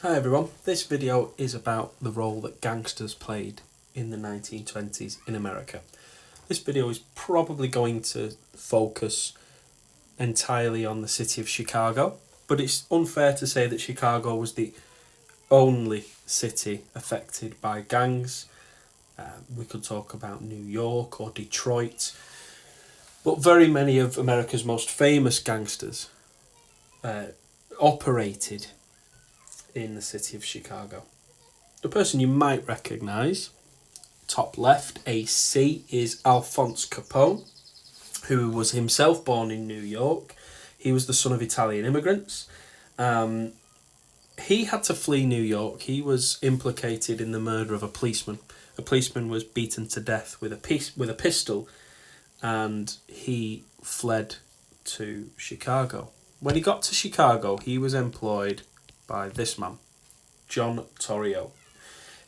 Hi everyone, this video is about the role that gangsters played in the 1920s in America. This video is probably going to focus entirely on the city of Chicago, but it's unfair to say that Chicago was the only city affected by gangs. We could talk about New York or Detroit, but very many of America's most famous gangsters operated in the city of Chicago. The person you might recognise, top left, AC, is Alphonse Capone, who was himself born in New York. He was the son of Italian immigrants. He had to flee New York. He was implicated in the murder of a policeman. A policeman was beaten to death with a pistol, and he fled to Chicago. When he got to Chicago, he was employed by this man, John Torrio.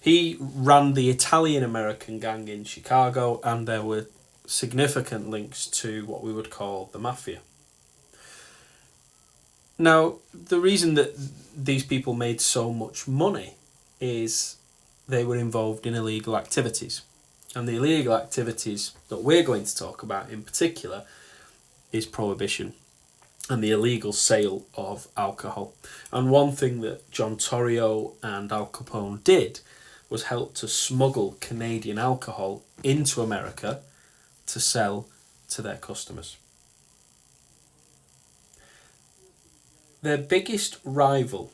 He ran the Italian-American gang in Chicago, and there were significant links to what we would call the mafia. Now, the reason that these people made so much money is they were involved in illegal activities. And the illegal activities that we're going to talk about in particular is prohibition and the illegal sale of alcohol. And one thing that John Torrio and Al Capone did was help to smuggle Canadian alcohol into America to sell to their customers. Their biggest rival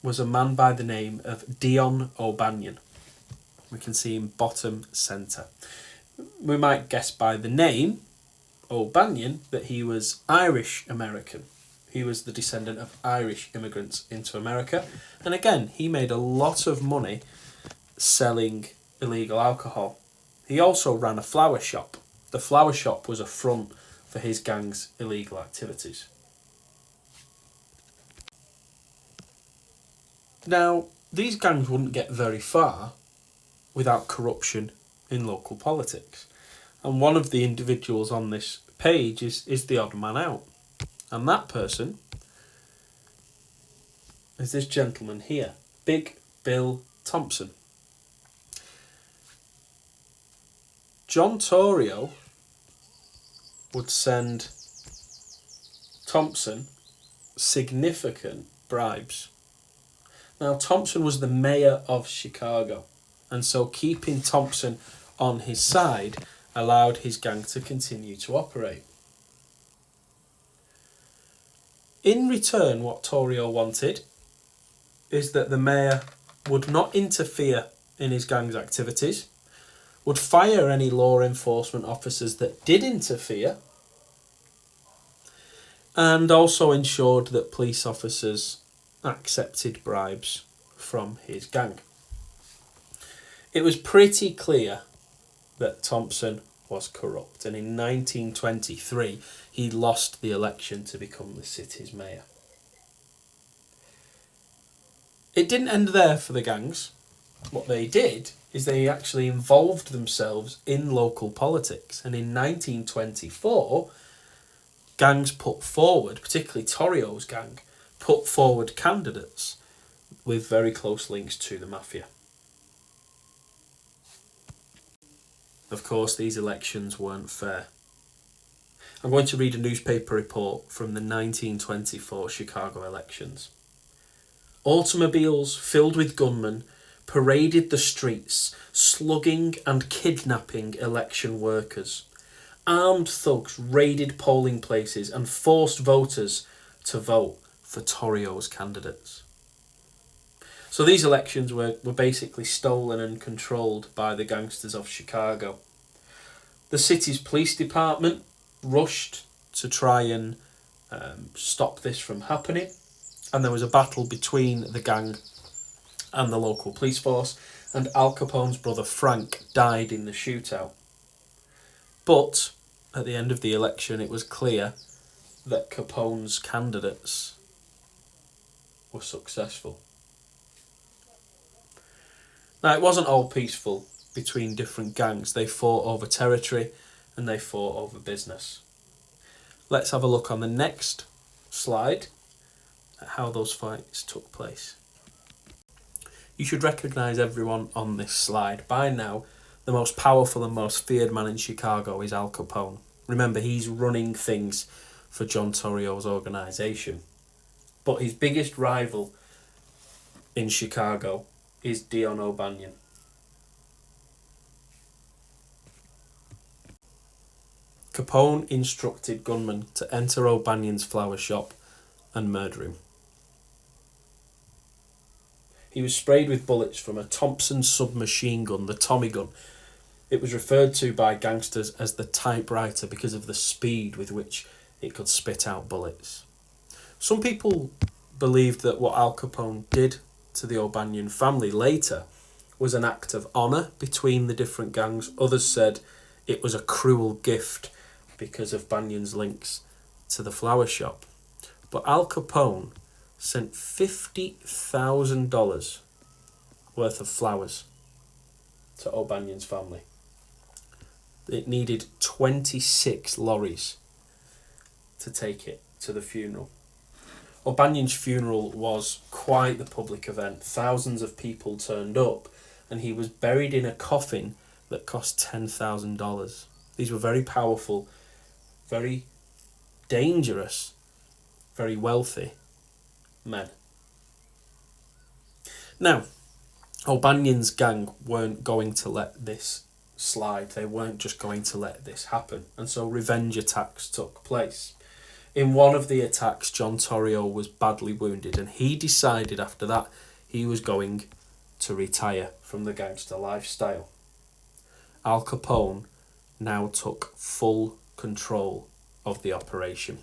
was a man by the name of Dion O'Banion. We can see him bottom centre. We might guess by the name O'Banion that he was Irish American. He was the descendant of Irish immigrants into America. And again, he made a lot of money selling illegal alcohol. He also ran a flower shop. The flower shop was a front for his gang's illegal activities. Now, these gangs wouldn't get very far without corruption in local politics. And one of the individuals on this page is the odd man out. And that person is this gentleman here, Big Bill Thompson. John Torrio would send Thompson significant bribes. Now, Thompson was the mayor of Chicago, and so keeping Thompson on his side allowed his gang to continue to operate. In return, what Torrio wanted is that the mayor would not interfere in his gang's activities, would fire any law enforcement officers that did interfere, and also ensured that police officers accepted bribes from his gang. It was pretty clear that Thompson was corrupt, and in 1923 he lost the election to become the city's mayor. It didn't end there for the gangs. What they did is they actually involved themselves in local politics, and in 1924 gangs put forward, particularly Torrio's gang, put forward candidates with very close links to the mafia. Of course, these elections weren't fair. I'm going to read a newspaper report from the 1924 Chicago elections. Automobiles filled with gunmen paraded the streets, slugging and kidnapping election workers. Armed thugs raided polling places and forced voters to vote for Torrio's candidates. So these elections were basically stolen and controlled by the gangsters of Chicago. The city's police department rushed to try and stop this from happening, and there was a battle between the gang and the local police force, and Al Capone's brother Frank died in the shootout. But at the end of the election, it was clear that Capone's candidates were successful. Now, it wasn't all peaceful between different gangs. They fought over territory and they fought over business. Let's have a look on the next slide at how those fights took place. You should recognise everyone on this slide. By now, the most powerful and most feared man in Chicago is Al Capone. Remember, he's running things for John Torrio's organisation. But his biggest rival in Chicago is Dion O'Banion. Capone instructed gunmen to enter O'Banion's flower shop and murder him. He was sprayed with bullets from a Thompson submachine gun, the Tommy gun. It was referred to by gangsters as the typewriter because of the speed with which it could spit out bullets. Some people believed that what Al Capone did to the O'Banion family later was an act of honour between the different gangs. Others said it was a cruel gift because of Banion's links to the flower shop. But Al Capone sent $50,000 worth of flowers to O'Banion's family. It needed 26 lorries to take it to the funeral. O'Banion's funeral was quite the public event. Thousands of people turned up, and he was buried in a coffin that cost $10,000. These were very powerful, very dangerous, very wealthy men. Now, O'Banion's gang weren't going to let this slide. They weren't just going to let this happen. And so revenge attacks took place. In one of the attacks, John Torrio was badly wounded, and he decided after that he was going to retire from the gangster lifestyle. Al Capone now took full control of the operation.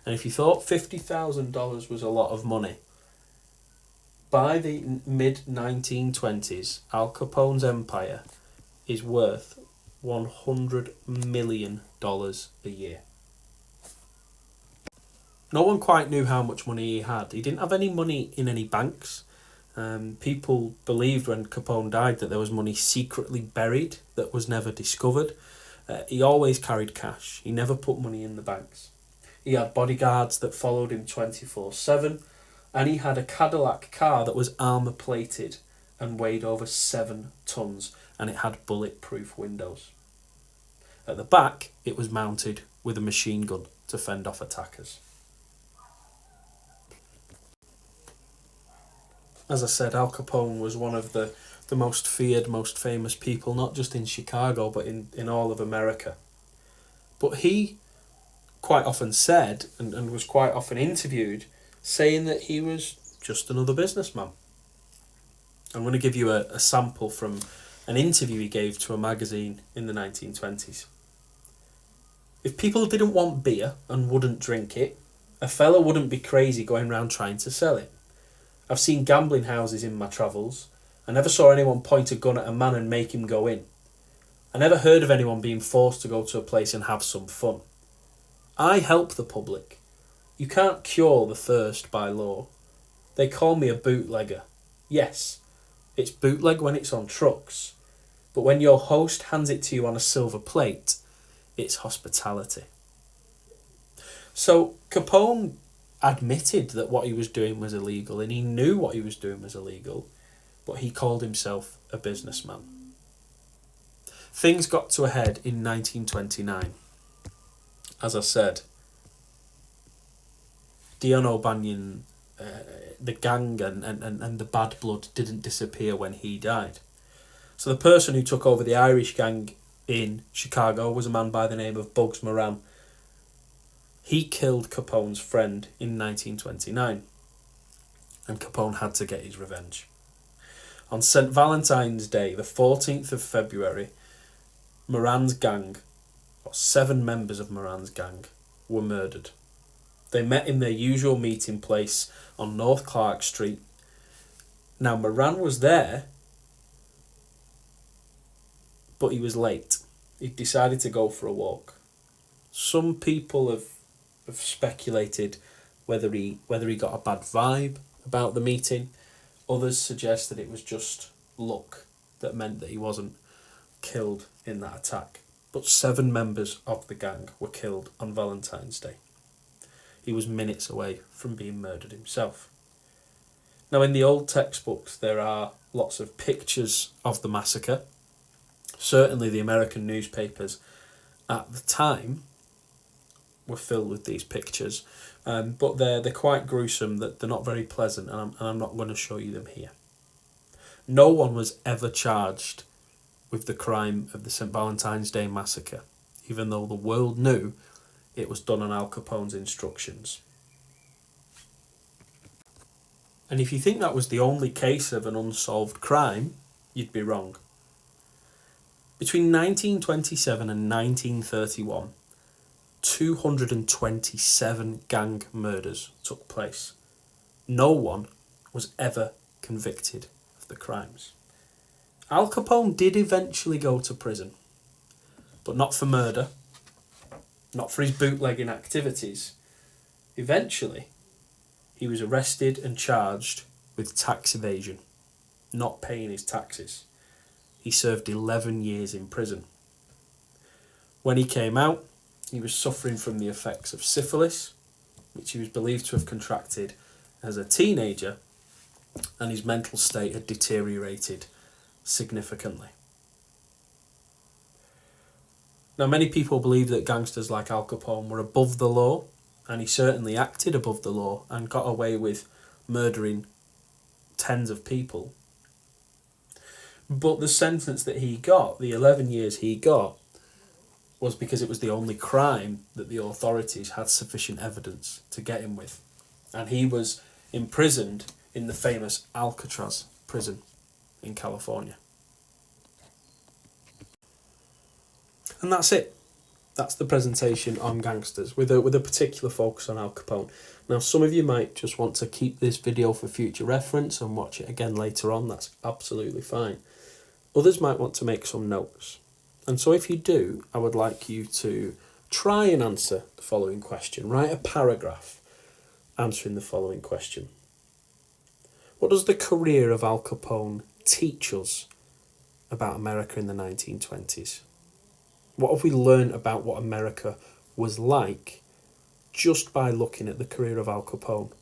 And if you thought $50,000 was a lot of money, by the mid-1920s, Al Capone's empire is worth $100 million a year. No one quite knew how much money he had. He didn't have any money in any banks. People believed when Capone died that there was money secretly buried that was never discovered. He always carried cash. He never put money in the banks. He had bodyguards that followed him 24/7, and he had a Cadillac car that was armour-plated and weighed over 7 tons, and it had bulletproof windows. At the back, it was mounted with a machine gun to fend off attackers. As I said, Al Capone was one of the most feared, most famous people, not just in Chicago, but in all of America. But he quite often said, and was quite often interviewed, saying that he was just another businessman. I'm going to give you a sample from an interview he gave to a magazine in the 1920s. If people didn't want beer and wouldn't drink it, a fella wouldn't be crazy going round trying to sell it. I've seen gambling houses in my travels. I never saw anyone point a gun at a man and make him go in. I never heard of anyone being forced to go to a place and have some fun. I help the public. You can't cure the thirst by law. They call me a bootlegger. Yes, it's bootleg when it's on trucks, but when your host hands it to you on a silver plate, it's hospitality. So Capone admitted that what he was doing was illegal, and he knew what he was doing was illegal, but he called himself a businessman. Things got to a head in 1929. As I said, Dion O'Banion, the gang and the bad blood didn't disappear when he died. So the person who took over the Irish gang in Chicago was a man by the name of Bugs Moran. He killed Capone's friend in 1929, and Capone had to get his revenge. On St. Valentine's Day, the 14th of February, Moran's gang, or 7 members of Moran's gang, were murdered. They met in their usual meeting place on North Clark Street. Now, Moran was there, but he was late. He decided to go for a walk. Some people have speculated whether he got a bad vibe about the meeting. Others suggest that it was just luck that meant that he wasn't killed in that attack. But 7 members of the gang were killed on Valentine's Day. he was minutes away from being murdered himself. Now, in the old textbooks, there are lots of pictures of the massacre. Certainly the American newspapers at the time were filled with these pictures, but they're quite gruesome, that they're not very pleasant, and I'm not going to show you them here. No one was ever charged with the crime of the St. Valentine's Day massacre, even though the world knew it was done on Al Capone's instructions. And if you think that was the only case of an unsolved crime, you'd be wrong. Between 1927 and 1931, 227 gang murders took place. No one was ever convicted of the crimes. Al Capone did eventually go to prison, but not for murder, not for his bootlegging activities. Eventually, he was arrested and charged with tax evasion, not paying his taxes. He served 11 years in prison. When he came out, he was suffering from the effects of syphilis, which he was believed to have contracted as a teenager, and his mental state had deteriorated significantly. Now, many people believe that gangsters like Al Capone were above the law, and he certainly acted above the law and got away with murdering tens of people. But the sentence that he got, the 11 years he got, was because it was the only crime that the authorities had sufficient evidence to get him with. And he was imprisoned in the famous Alcatraz prison in California. And that's it. That's the presentation on Gangsters, with a particular focus on Al Capone. Now, some of you might just want to keep this video for future reference and watch it again later on. That's absolutely fine. Others might want to make some notes. And so if you do, I would like you to try and answer the following question. Write a paragraph answering the following question. What does the career of Al Capone teach us about America in the 1920s? What have we learned about what America was like just by looking at the career of Al Capone?